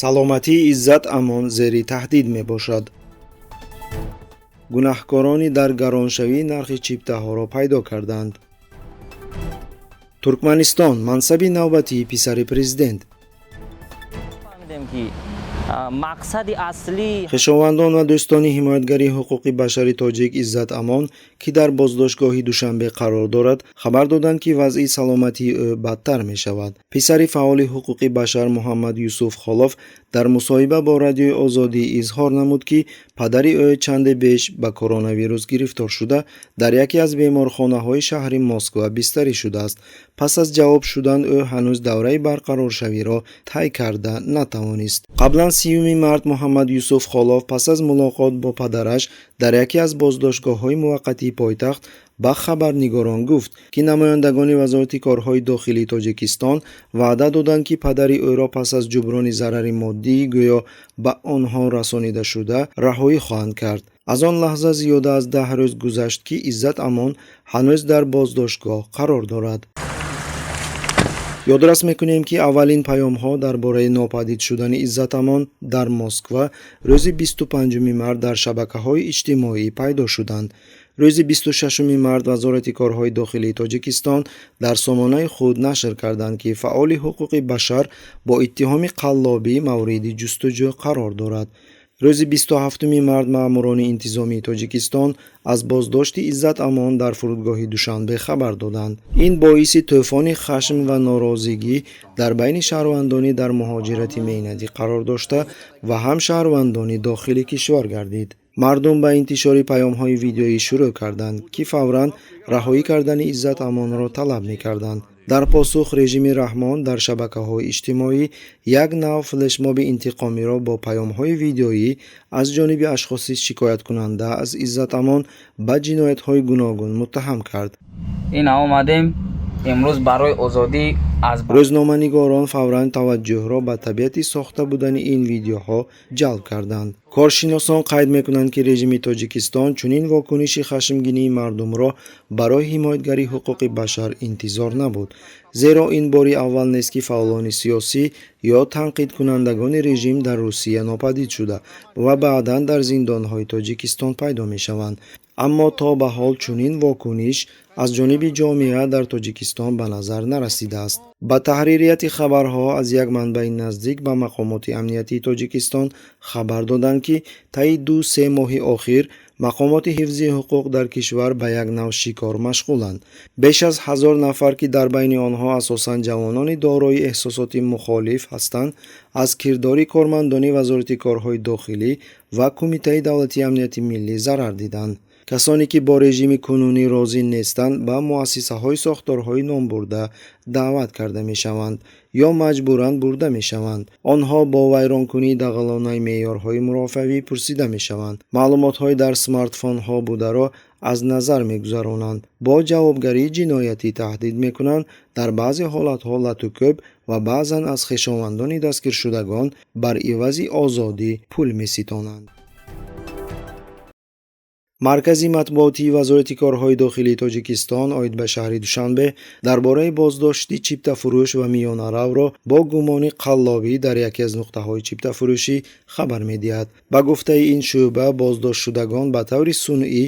саломатӣ иззат амон зери таҳдид мебошад. гунаҳкорони дар гароншавӣ нархи чиптаҳоро пайдо карданд. туркманистон мансаби навбатии писари президент. хишовандон ва дӯстони ҳимоятгари ҳуқуқи башари тоҷик Иззат Амон, ки дар боздоштгоҳи Душанбе қарор дорад, хабар доданд, ки вазъи саломатии ӯ бадтар мешавад. писари фаъоли ҳуқуқи башар Муҳаммад Юсуф Холов дар мусоҳиба бо Радиои Озодӣ изҳор намуд, ки падари ӯ чанде пеш ба коронавирус гирифтор шуда, дар яке аз беморхонаҳои шаҳри Москва бистарӣ шудааст. пас аз ҷавоб шудан ӯ ҳанӯз давраи барқароршавиро тай карда натавонист. қаблан 30 март Муҳаммад Юсуф Холов пас аз мулоқот бо падараш дар яке аз боздоштгоҳҳои муваққатии пойтахт ба хабарнигорон гуфт, ки намояндагони вазорати корҳои дохилии Тоҷикистон ваъда доданд, ки падари ӯро пас аз ҷуброни зарари моддии гӯё ба онҳо расонида шуда раҳоӣ хоҳанд кард. аз он лаҳза зиёда аз 10 рӯз гузашт, ки Иззат Амон ҳанӯз дар боздоштгоҳ қарор дорад. ёдрас мекунем, ки аввалин паёмҳо дар бораи нопадид шудани Иззат Амон дар Москва рӯзи 25 март дар шабакаҳои иҷтимоӣ пайдо шуданд. рӯзи 26 март вазорати корҳои дохилии Тоҷикистон дар сомонаи худ нашр карданд, ки фаъоли ҳуқуқи башар бо иттиҳоми қаллобӣ мавриди ҷустуҷӯ қарор дорад. рӯзи 27 март маъмурони интизомии Тоҷикистон аз боздошти Иззат Амон дар фурудгоҳи Душанбе хабар доданд. ин боиси тӯфони хашм ва норозигӣ дар байни шаҳрвандони дар муҳоҷирати меҳнатӣ қарор дошта ва ҳам шаҳрвандони дохили кишвар гардид. мардум ба интишори паёмҳои видеоӣ шурӯъ карданд, ки фавран раҳоӣ кардани Иззат Амонро талаб мекарданд. дар посух режими Раҳмон дар шабакаҳои иҷтимоӣ як нав флешмоби интиқомиро бо паёмҳои видеоӣ аз ҷониби ашхоси шикояткунанда аз Иззат Амон ба ҷиноятҳои гуногун муттаҳам кард. ин омадем имрӯз барои озодӣ аз рӯзноманигорон фавран таваҷҷӯҳро ба табиати сохта будани ин видеоҳо ҷалб карданд. коршиносон қайд мекунанд, ки режими Тоҷикистон чунин вокуниши хашмгинии мардумро барои ҳимоятгари ҳуқуқи башар интизор набуд, зеро ин бори аввал нест, ки фаъолони сиёсӣ ё танқидкунандагони режим дар Русия нопадид шуда ва баъдан дар зиндонҳои Тоҷикистон пайдо мешаванд. аммо то ба ҳол чунин вокуниш аз ҷониби ҷомеа дар Тоҷикистон ба назар нарасидааст. ба таҳририяти хабарҳо аз як манбаи наздик ба мақомоти амниятии Тоҷикистон хабар доданд, ки таи 2-3 моҳи охир мақомоти ҳифзи ҳуқуқ дар кишвар ба як нав шикор машғуланд. беш аз 1000 нафар, ки дар байни онҳо асосан ҷавонони дорои эҳсосоти мухолиф ҳастанд, аз кирдори кормандони вазорати корҳои дохилӣ ва Кумитаи давлатии амнияти миллӣ зарар диданд. касоне, ки бо режими кунунӣ розӣ нестанд, ба муассисаҳои сохторҳои номбурда даъват карда мешаванд ё маҷбуран бурда мешаванд. онҳо бо вайронкунии дағалонаи меъёрҳои мурофиавӣ пурсида мешаванд. маълумотҳои дар смартфонҳо бударо аз назар мегузаронанд. бо ҷавобгарии ҷиноятӣ таҳдид мекунанд. дар баъзе ҳолатҳо латукӯб ва баъзан аз хишовандони дастгиршудагон бар ивази озодӣ пул меситонанд. маркази матбуотии вазорати корҳои дохилии Тоҷикистон оид ба шаҳри Душанбе дар бораи боздошти чиптафурӯш ва миёнаравро бо гумони қаллобӣ дар яке аз нуқтаҳои чиптафурӯшӣ хабар медиҳад. ба гуфтаи ин шуъба, боздоштшудагон ба таври сунъӣ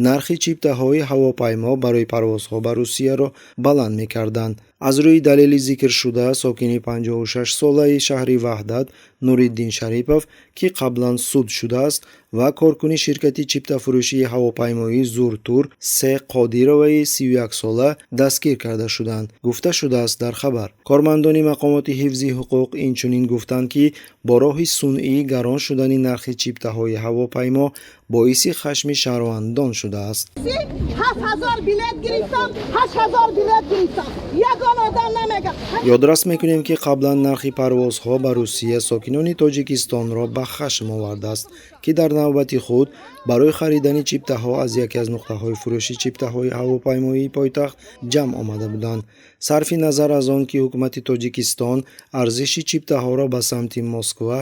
нархи чиптаҳои ҳавопаймо барои парвозҳо ба Русияро баланд мекарданд. аз рӯи далели зикршуда, сокини 56-солаи шаҳри Ваҳдат Нуриддин Шарипов, ки қаблан суд шудааст, ва коркуни ширкати чиптафурӯшии ҳавопаймоии Зуртур Се Қодироваи 31-сола дастгир карда шуданд, гуфта шудааст дар хабар. кормандони мақомоти ҳифзи ҳуқуқ инчунин гуфтанд, ки бо роҳи сунъӣ гарон шудани нархи чиптаҳои ҳавопаймо боиси хашми шаҳрвандон шудааст. 7000 билет гирифтам, 8000 билет гирифтам. ягон одам намега. ёдрас мекунем, ки қаблан нархи парвозҳо ба Русия сокинони Тоҷикистонро ба хашм овардааст, ки дар навбати худ барои харидани чиптаҳо аз яке аз нуқтаҳои фурӯши чиптаҳои ҳавопаймоии пойтахт ҷамъ омада буданд. сарфи назар аз он, ки ҳукумати Тоҷикистон арзиши чиптаҳоро ба самти Москва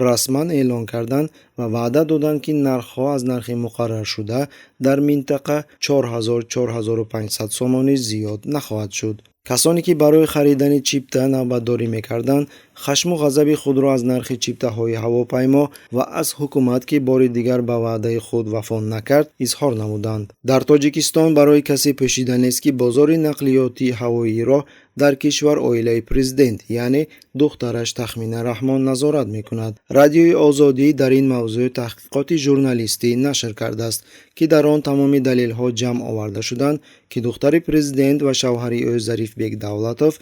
расман эълон карданд ва ваъда доданд, ки нархҳо аз нархи муқарраршуда дар минтақа 4000-4500 сомонӣ зиёд нахоҳад шуд. касоне, ки барои харидани чипта навбатдорӣ мекарданд, хашму ғазаби худро аз нархи чиптаҳои ҳавопаймо ва аз ҳукумат ки бори дигар ба ваъдаи худ вафо накард изҳор намуданд. дар тоҷикистон барои касе пӯшида нест ки бозори нақлиёти ҳавоиро дар кишвар оилаи президент яъне духтараш Тахмина Раҳмон назорат мекунад. Радиои Озодӣ дар ин мавзӯъ таҳқиқоти журналистӣ нашр кардааст ки дар он тамоми далелҳо ҷамъ оварда шуданд ки духтари президент ва шавҳари ӯ Зарифбек Давлатов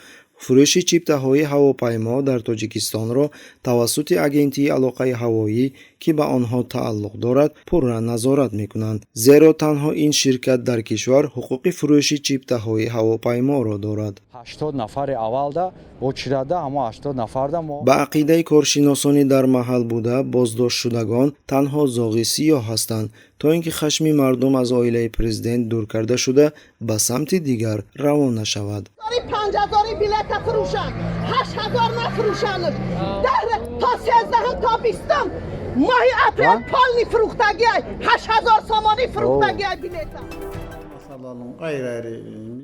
фурӯши чиптаҳои ҳавопаймо дар Тоҷикистонро тавассути агентии алоқаи ҳавоӣ ки ба онҳо тааллуқ дорад пурра назорат мекунанд, зеро танҳо ин ширкат дар кишвар ҳуқуқи фурӯши чиптаҳои ҳавопайморо дорад. 80 нафари аввалда очирада ҳама 80 нафарда мо ба ақидаи коршиносони дар маҳал буда боздоштшудагон танҳо зоғи сиёҳ ҳастанд, то ин ки хашми мардум аз оилаи президент дур карда шуда ба самти дигар равона шавад. 5000 بلیت فروشن 8000 نفروشنش در تا 13 تا 20 ماهی اپریل پالنی فروختگی 8000 سامانی فروختگی بلیت.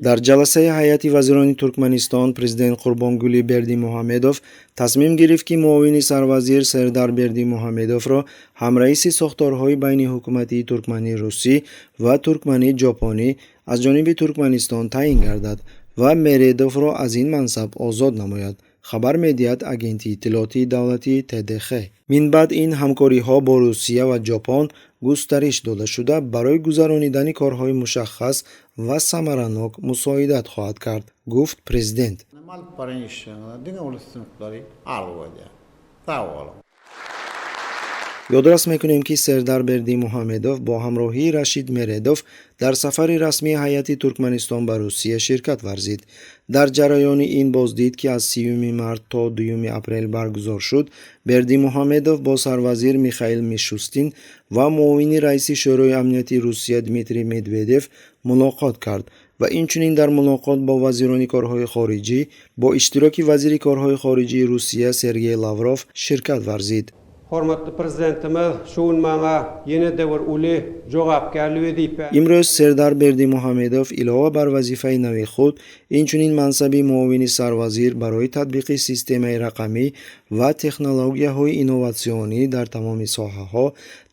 дар ҷаласаи ҳайати вазирони Туркманистон президент Қурбонгулӣ Бердимуҳамедов тасмим гирифт ки муовини сарвазир Сердар Бердимуҳамедовро ҳамраиси сохторҳои байни ҳукумати туркмани русӣ ва туркмани ҷопонӣ аз ҷониби Туркманистон таъин гардад ва Мередовро аз ин мансаб озод намояд. хабар медиҳад агенти иттилоотии давлатии ТДХ. Минбаъд ин ҳамкориҳо бо Русия ва Ҷопон густариш дода шуда барои гузаронидани корҳои мушаххас ва самаранок мусоидат хоҳад кард, гуфт президент. ёдрас мекунем ки Сердар Бердимуҳамедов бо ҳамроҳии Рашид Мередов дар сафари расмии ҳайати Туркманистон ба Русия ширкат варзид. дар ҷараёни ин боздид ки аз 30 март то 2 апрел баргузор шуд, Бердимуҳамедов бо сарвазир Михаил Мишустин ва муовини раиси шӯрои амнияти Русия Дмитрий Медведев мулоқот кард ва инчунин дар мулоқот бо вазирони корҳои хориҷӣ бо иштироки вазири корҳои хориҷии Русия Сергей Лавров ширкат варзид. Hurmatli prezidentimiz şuun maňa ýene dewr uly jogapkärlik edip имрӯз Сердар Бердимуҳамедов илова бар вазифаи нави худ инчунин мансаби муовини сарвазир барои татбиқи системаи рақамӣ ва технологияҳои инноватсионӣ дар тамоми соҳаҳо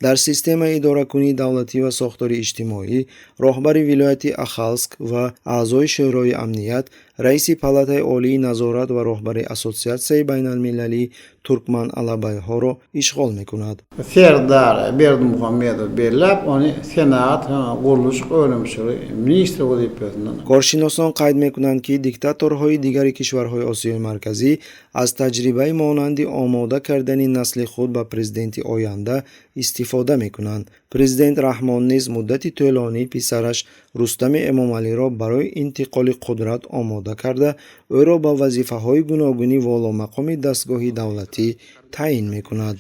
дар системаи идоракунии давлатӣ ва сохтори иҷтимоӣ, роҳбари вилояти Ахалск ва аъзои шӯрои амният, раиси палатаи олии назорат ва роҳбари ассотсиатсияи байналмилалии туркман алабайҳоро ишғол мекунад. Serdar Berdimuhamedov belläp ony senat guruluş öňümçüli ministr bolýup ýetdiler. коршиносон қайд мекунанд ки диктаторҳои дигари кишварҳои Осиёи марказӣ аз таҷрибаи монанди омода кардани насли худ ба президенти оянда истифода мекунанд. президент Раҳмон низ муддати тӯлонӣ писараш Рустами Эмомалиро барои интиқоли қудрат омода карда, ӯро ба вазифаҳои гуногуни воломақоми дастгоҳи давлатӣ таъин мекунад.